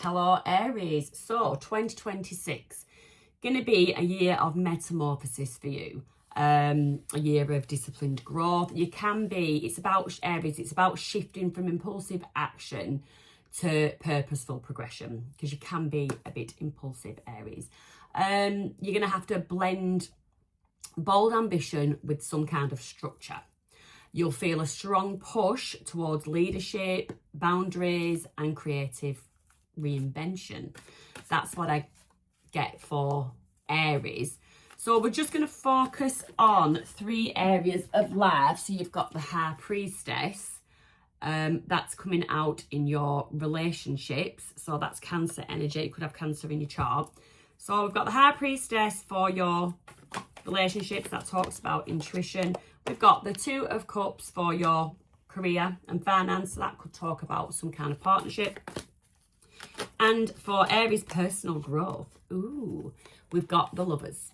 Hello Aries. So 2026 going to be a year of metamorphosis for you. A year of disciplined growth. It's about Aries, it's about shifting from impulsive action to purposeful progression, because you can be a bit impulsive, Aries. You're going to have to blend bold ambition with some kind of structure. You'll feel a strong push towards leadership, boundaries, and creative reinvention. That's what I get for Aries. So we're just going to focus on 3 areas of life. So you've got the High Priestess. That's coming out in your relationships. So that's Cancer energy. You could have Cancer in your chart. So we've got the High Priestess for your relationships. That talks about intuition. We've got the 2 of Cups for your career and finance. So that could talk about some kind of partnership. And for Aries, personal growth. We've got the Lovers.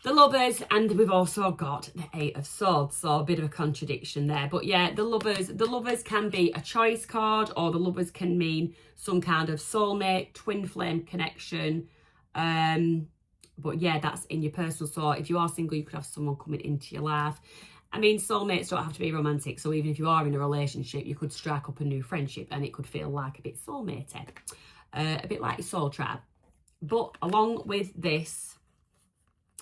The Lovers, and we've also got the 8 of Swords. So a bit of a contradiction there. But yeah, the Lovers can be a choice card, or the Lovers can mean some kind of soulmate, twin flame connection. But yeah, that's in your personal. So if you are single, you could have someone coming into your life. I mean, soulmates don't have to be romantic. So even if you are in a relationship, you could strike up a new friendship and it could feel like a bit soulmatey. A bit like your soul tribe. But along with this,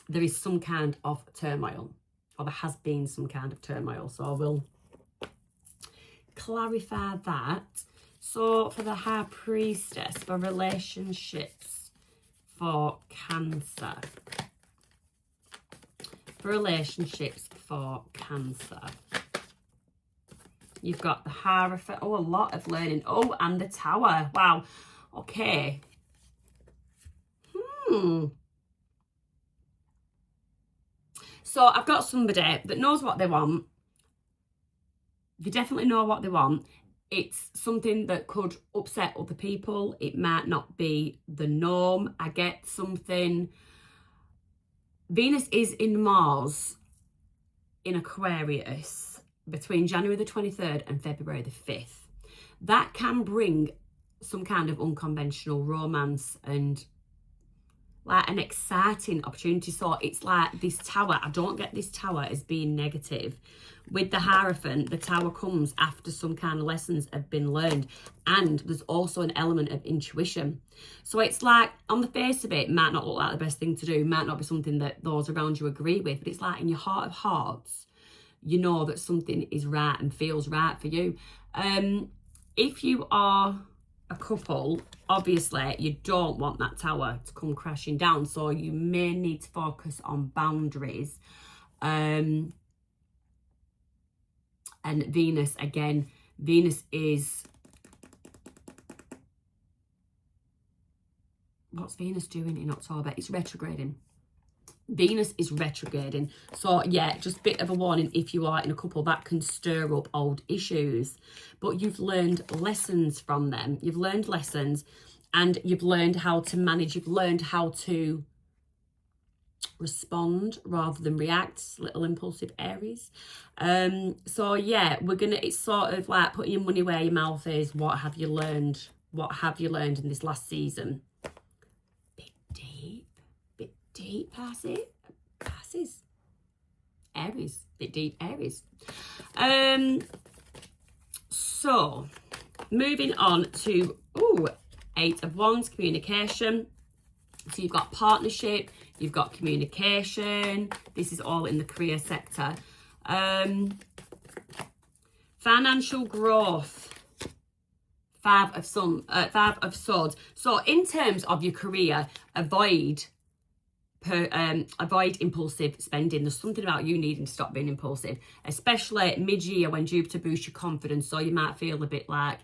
there is some kind of turmoil. Or there has been some kind of turmoil. So I will clarify that. So for the High Priestess, for relationships, for Cancer. For relationships for Cancer, you've got the Hierophant. A lot of learning. And the Tower. Wow. Okay. So I've got somebody that knows what they want. They definitely know what they want. It's something that could upset other people. It might not be the norm. I get something. Venus is in Mars in Aquarius between January the 23rd and February the 5th. That can bring some kind of unconventional romance and like an exciting opportunity. So it's like this Tower. I don't get this Tower as being negative. With the Hierophant, the Tower comes after some kind of lessons have been learned. And there's also an element of intuition. So it's like, on the face of it, might not look like the best thing to do. Might not be something that those around you agree with. But it's like in your heart of hearts, you know that something is right and feels right for you. If you are a couple, obviously you don't want that Tower to come crashing down. So you may need to focus on boundaries. And Venus, again, Venus is... What's Venus doing in October? It's retrograding. Venus is retrograding. So yeah, just a bit of a warning if you are in a couple, that can stir up old issues. But you've learned lessons from them. You've learned lessons and you've learned how to manage. You've learned how to respond rather than react. Little impulsive Aries. So yeah, it's sort of like putting your money where your mouth is. What have you learned? What have you learned in this last season? Bit deep, passes. Aries, bit deep, Aries. So moving on to 8 of Wands, communication. So you've got partnership, you've got communication. This is all in the career sector. Financial growth. 5 of Swords. So in terms of your career, avoid impulsive spending. There's something about you needing to stop being impulsive, especially mid-year when Jupiter boosts your confidence. So you might feel a bit like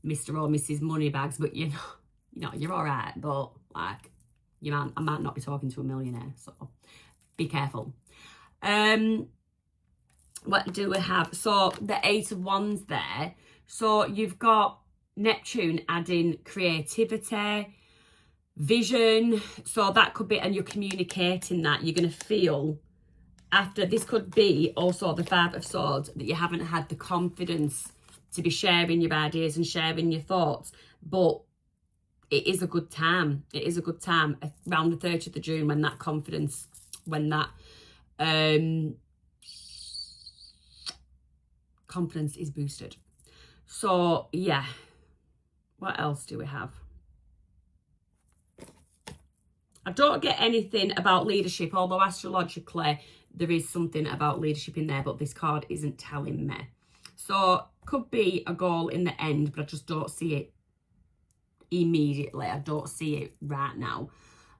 Mr. or Mrs. Moneybags, but you know, you're all right. But like, I might not be talking to a millionaire, so be careful. What do we have? So the 8 of Wands there. So you've got Neptune adding creativity, vision. So that could be, and you're communicating that. You're going to feel after, this could be also the 5 of Swords, that you haven't had the confidence to be sharing your ideas and sharing your thoughts. But it is a good time. It is a good time around the 30th of June when that confidence, when that confidence is boosted. So yeah, what else do we have? I don't get anything about leadership, although astrologically there is something about leadership in there, but this card isn't telling me. So could be a goal in the end, but I just don't see it immediately. I don't see it right now.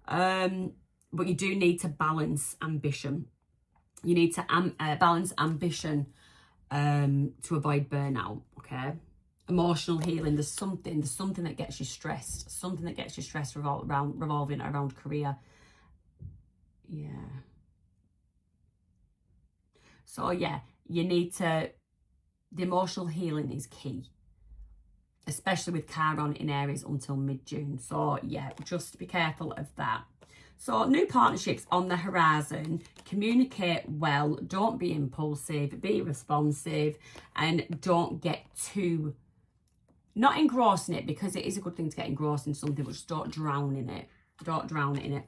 But you do need to balance ambition. You need to balance ambition to avoid burnout, okay? Emotional healing, there's something that gets you stressed, revolving around career. Yeah. So yeah, you need to, the emotional healing is key, especially with Chiron in Aries until mid-June. So yeah, just be careful of that. So new partnerships on the horizon. Communicate well, don't be impulsive, be responsive, and don't get too, not engrossed in it, because it is a good thing to get engrossed in something, but just don't drown in it. Don't drown in it.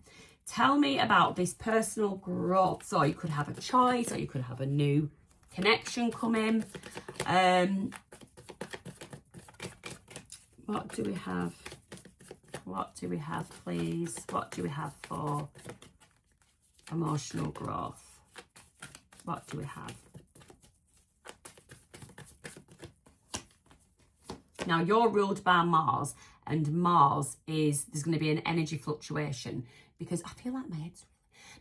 Tell me about this personal growth. So you could have a choice, or you could have a new connection come in. What do we have? What do we have, please? What do we have for emotional growth? What do we have? Now, you're ruled by Mars, and Mars is, there's going to be an energy fluctuation, because I feel like my head's,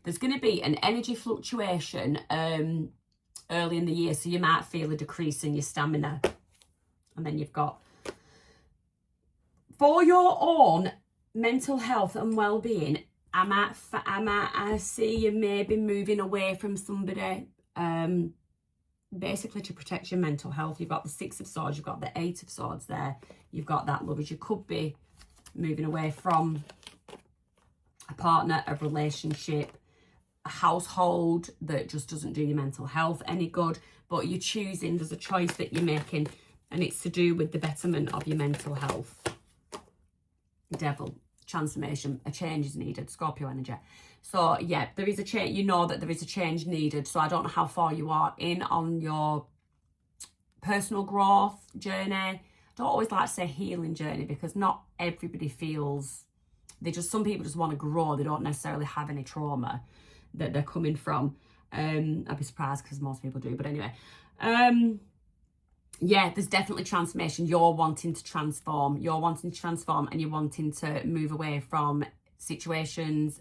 there's going to be an energy fluctuation early in the year, so you might feel a decrease in your stamina. And then you've got, for your own mental health and well-being, I see you maybe moving away from somebody, basically to protect your mental health. You've got the Six of Swords, you've got the Eight of Swords there, you've got that lovers. You could be moving away from a partner, a relationship, a household that just doesn't do your mental health any good, but you're choosing, there's a choice that you're making, and it's to do with the betterment of your mental health. Devil, transformation, a change is needed, Scorpio energy. So yeah, there is a change, you know that there is a change needed. So I don't know how far you are in on your personal growth journey. I don't always like to say healing journey, because not everybody feels, some people just want to grow. They don't necessarily have any trauma that they're coming from. I'd be surprised, because most people do, but anyway. Yeah, there's definitely transformation. You're wanting to transform, and you're wanting to move away from situations,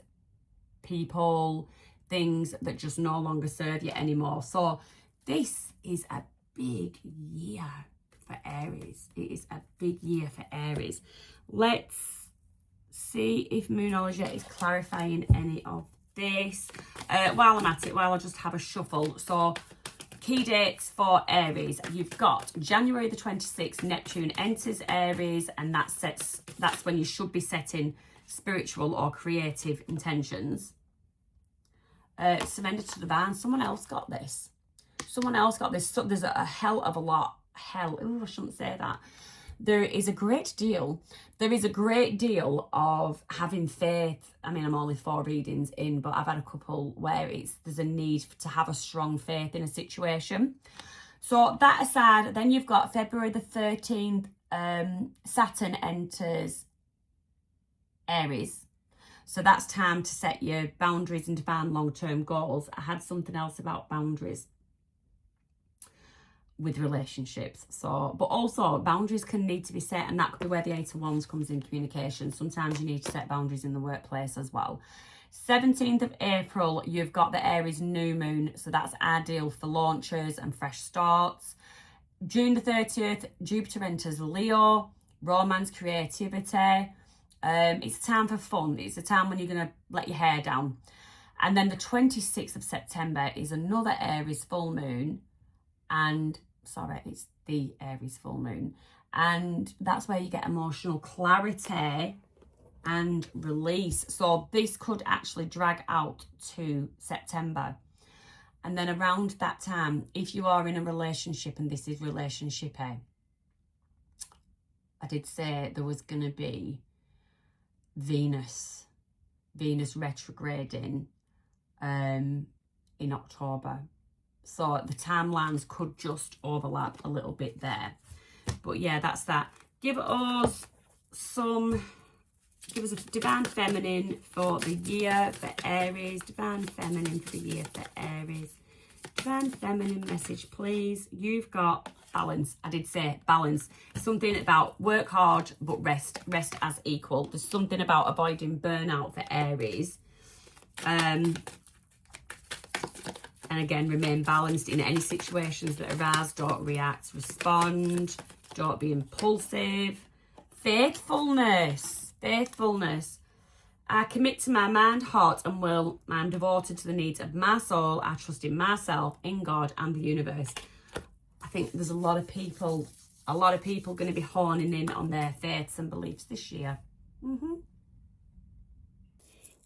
people, things that just no longer serve you anymore. So this is a big year for Aries. It is a big year for Aries. Let's see if Moonology is clarifying any of this. While I'm at it, while I just have a shuffle. So key dates for Aries. You've got January the 26th, Neptune enters Aries, and that's when you should be setting spiritual or creative intentions. Surrender to the divine. Someone else got this. So there's a hell of a lot. Ooh, I shouldn't say that. There is a great deal of having faith. I mean, I'm only 4 readings in, but I've had a couple where there's a need to have a strong faith in a situation. So that aside, then you've got February the 13th, Saturn enters Aries. So that's time to set your boundaries and define long-term goals. I had something else about boundaries with relationships. So, but also boundaries can need to be set, and that could be where the Eight of Wands comes in, communication. Sometimes you need to set boundaries in the workplace as well. 17th of April, you've got the Aries new moon. So that's ideal for launches and fresh starts. June the 30th, Jupiter enters Leo, romance, creativity. It's a time for fun. It's a time when you're going to let your hair down. And then the 26th of September is another Aries full moon. And, sorry, it's the Aries full moon. And that's where you get emotional clarity and release. So this could actually drag out to September. And then around that time, if you are in a relationship, and this is relationship A, I did say there was going to be Venus retrograding in October. So the timelines could just overlap a little bit there. But yeah, that's that. Give us a divine feminine for the year for Aries. Divine feminine for the year for Aries. Divine feminine message, please. You've got balance. I did say balance. Something about work hard but rest as equal. There's something about avoiding burnout for Aries. And again, remain balanced in any situations that arise. Don't react, respond. Don't be impulsive. Faithfulness. I commit to my mind, heart and will. I'm devoted to the needs of my soul. I trust in myself, in God and the universe. I think there's a lot of people going to be honing in on their faiths and beliefs this year.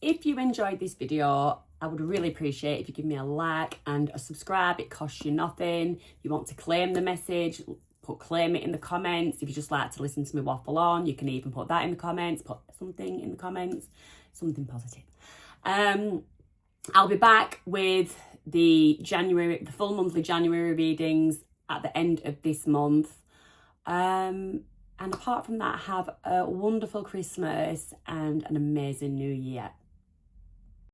If you enjoyed this video, I would really appreciate if you give me a like and a subscribe. It costs you nothing. You want to claim the message, claim it in the comments. If you just like to listen to me waffle on, you can even put that in the comments. Put something in the comments, something positive. I'll be back with the full monthly January readings at the end of this month. And apart from that, have a wonderful Christmas and an amazing New Year.